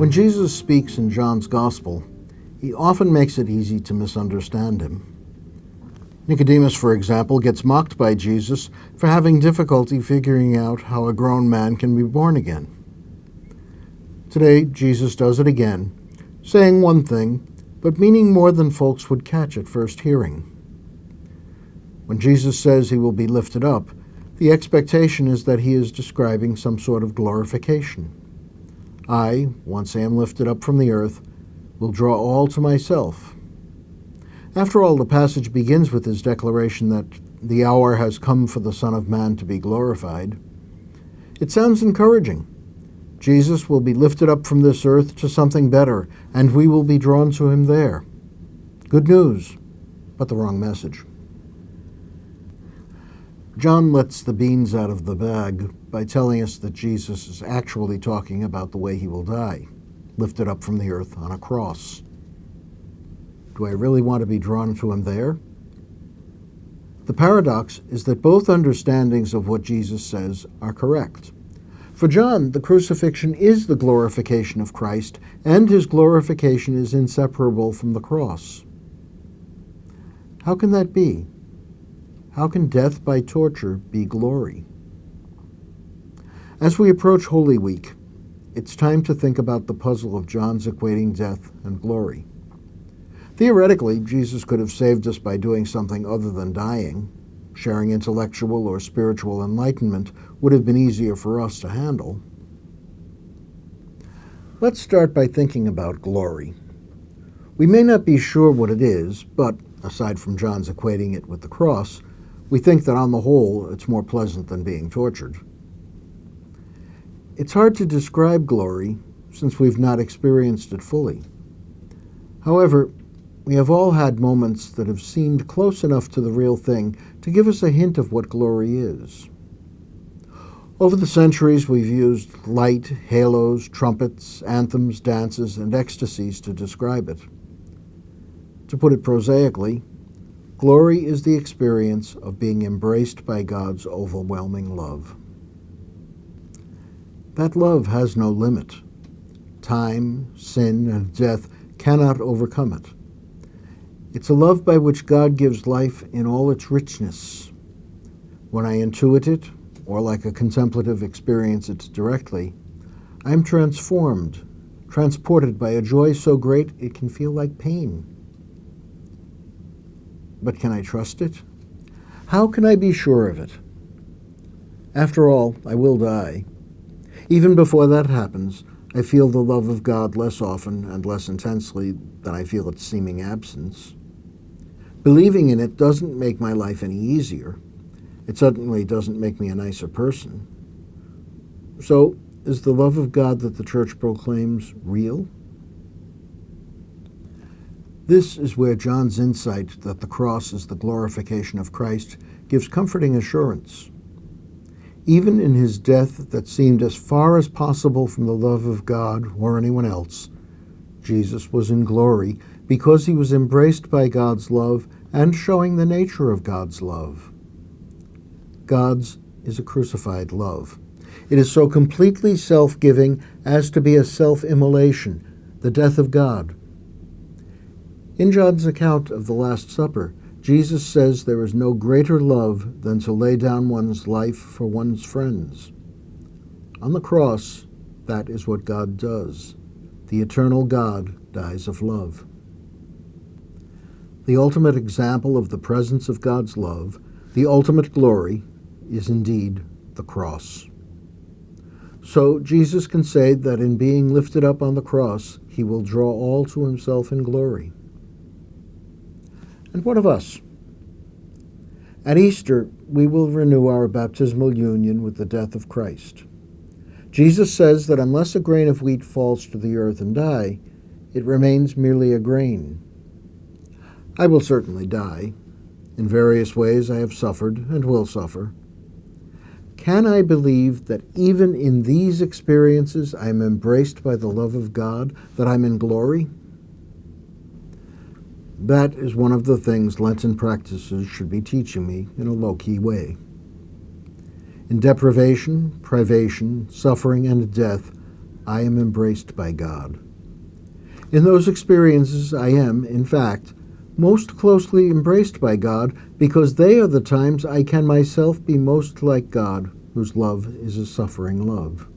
When Jesus speaks in John's Gospel, he often makes it easy to misunderstand him. Nicodemus, for example, gets mocked by Jesus for having difficulty figuring out how a grown man can be born again. Today, Jesus does it again, saying one thing, but meaning more than folks would catch at first hearing. When Jesus says he will be lifted up, the expectation is that he is describing some sort of glorification. I, once I am lifted up from the earth, will draw all to myself. After all, the passage begins with his declaration that the hour has come for the Son of Man to be glorified. It sounds encouraging. Jesus will be lifted up from this earth to something better, and we will be drawn to him there. Good news, but the wrong message. John lets the beans out of the bag by telling us that Jesus is actually talking about the way he will die, lifted up from the earth on a cross. Do I really want to be drawn to him there? The paradox is that both understandings of what Jesus says are correct. For John, the crucifixion is the glorification of Christ, and his glorification is inseparable from the cross. How can that be? How can death by torture be glory? As we approach Holy Week, it's time to think about the puzzle of John's equating death and glory. Theoretically, Jesus could have saved us by doing something other than dying. Sharing intellectual or spiritual enlightenment would have been easier for us to handle. Let's start by thinking about glory. We may not be sure what it is, but aside from John's equating it with the cross, we think that on the whole it's more pleasant than being tortured. It's hard to describe glory since we've not experienced it fully. However, we have all had moments that have seemed close enough to the real thing to give us a hint of what glory is. Over the centuries, we've used light, halos, trumpets, anthems, dances, and ecstasies to describe it. To put it prosaically, glory is the experience of being embraced by God's overwhelming love. That love has no limit. Time, sin, and death cannot overcome it. It's a love by which God gives life in all its richness. When I intuit it, or like a contemplative experience it directly, I am transformed, transported by a joy so great it can feel like pain. But can I trust it? How can I be sure of it? After all, I will die. Even before that happens, I feel the love of God less often and less intensely than I feel its seeming absence. Believing in it doesn't make my life any easier. It certainly doesn't make me a nicer person. So, is the love of God that the Church proclaims real? This is where John's insight that the cross is the glorification of Christ gives comforting assurance. Even in his death that seemed as far as possible from the love of God or anyone else, Jesus was in glory because he was embraced by God's love and showing the nature of God's love. God's is a crucified love. It is so completely self-giving as to be a self-immolation, the death of God. In John's account of the Last Supper, Jesus says there is no greater love than to lay down one's life for one's friends. On the cross, that is what God does. The eternal God dies of love. The ultimate example of the presence of God's love, the ultimate glory, is indeed the cross. So Jesus can say that in being lifted up on the cross, he will draw all to himself in glory. And what of us? At Easter, we will renew our baptismal union with the death of Christ. Jesus says that unless a grain of wheat falls to the earth and die, it remains merely a grain. I will certainly die. In various ways I have suffered and will suffer. Can I believe that even in these experiences I am embraced by the love of God, that I'm in glory? That is one of the things Lenten practices should be teaching me in a low-key way. In deprivation, privation, suffering, and death, I am embraced by God. In those experiences, I am, in fact, most closely embraced by God because they are the times I can myself be most like God, whose love is a suffering love.